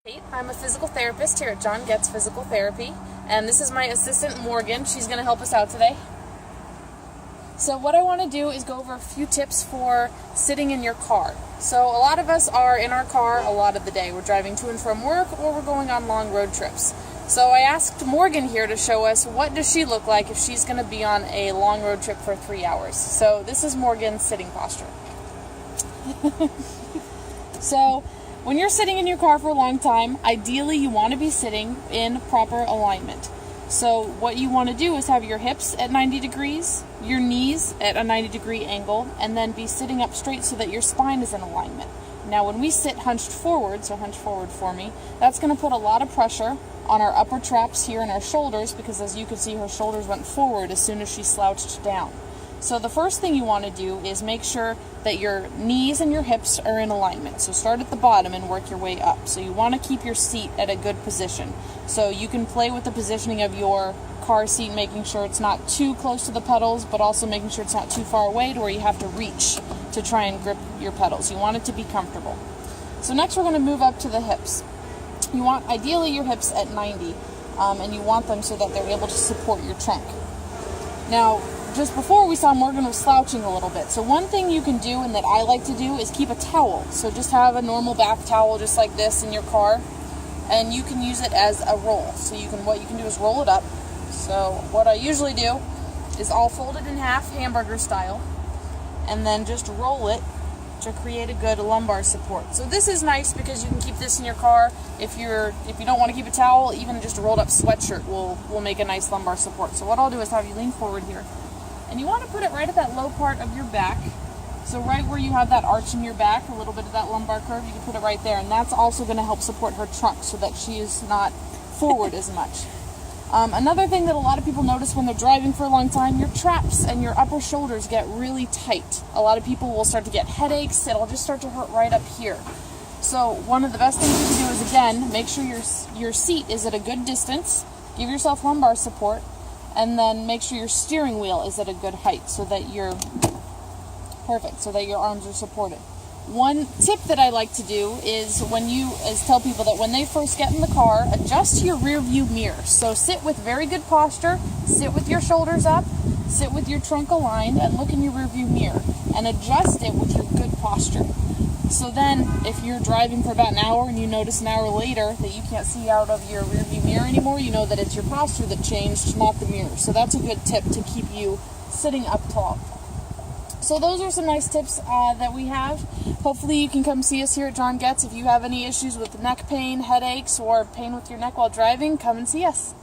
I'm a physical therapist here at John Goetze Physical Therapy, and this is my assistant Morgan. She's going to help us out today. So what I want to do is go over a few tips for sitting in your car. So a lot of us are in our car a lot of the day. We're driving to and from work, or we're going on long road trips. So I asked Morgan here to show us what does she look like if she's going to be on a long road trip for 3 hours. So this is Morgan's sitting posture. So when you're sitting in your car for a long time, ideally you want to be sitting in proper alignment. So what you want to do is have your hips at 90 degrees, your knees at a 90-degree angle, and then be sitting up straight so that your spine is in alignment. Now when we sit hunched forward, so hunch forward for me, that's going to put a lot of pressure on our upper traps here and our shoulders, because as you can see, her shoulders went forward as soon as she slouched down. So the first thing you want to do is make sure that your knees and your hips are in alignment. So start at the bottom and work your way up. So you want to keep your seat at a good position. So you can play with the positioning of your car seat, making sure it's not too close to the pedals, but also making sure it's not too far away to where you have to reach to try and grip your pedals. You want it to be comfortable. So next we're going to move up to the hips. You want ideally your hips at 90, and you want them so that they're able to support your trunk. Now, just before we saw Morgan was slouching a little bit. So one thing you can do, and that I like to do, is keep a towel. So just have a normal bath towel just like this in your car, and you can use it as a roll. So what you can do is roll it up. So what I usually do is I'll fold it in half, hamburger style, and then just roll it to create a good lumbar support. So this is nice because you can keep this in your car. If you don't want to keep a towel, even just a rolled up sweatshirt will make a nice lumbar support. So what I'll do is have you lean forward here. And you want to put it right at that low part of your back. So right where you have that arch in your back, a little bit of that lumbar curve, you can put it right there. And that's also going to help support her trunk so that she is not forward as much. Another thing that a lot of people notice when they're driving for a long time, your traps and your upper shoulders get really tight. A lot of people will start to get headaches. It'll just start to hurt right up here. So one of the best things you can do is, again, make sure your seat is at a good distance. Give yourself lumbar support. And then make sure your steering wheel is at a good height so that you're perfect, so that your arms are supported. One tip that I like to do is tell people that when they first get in the car, adjust to your rear view mirror. So sit with very good posture, sit with your shoulders up, sit with your trunk aligned, and look in your rear view mirror and adjust it with your good posture. So then if you're driving for about an hour and you notice an hour later that you can't see out of your rear view mirror anymore, you know that it's your posture that changed, not the mirror. So that's a good tip to keep you sitting up tall. So those are some nice tips that we have. Hopefully you can come see us here at John Goetze. If you have any issues with neck pain, headaches, or pain with your neck while driving, come and see us.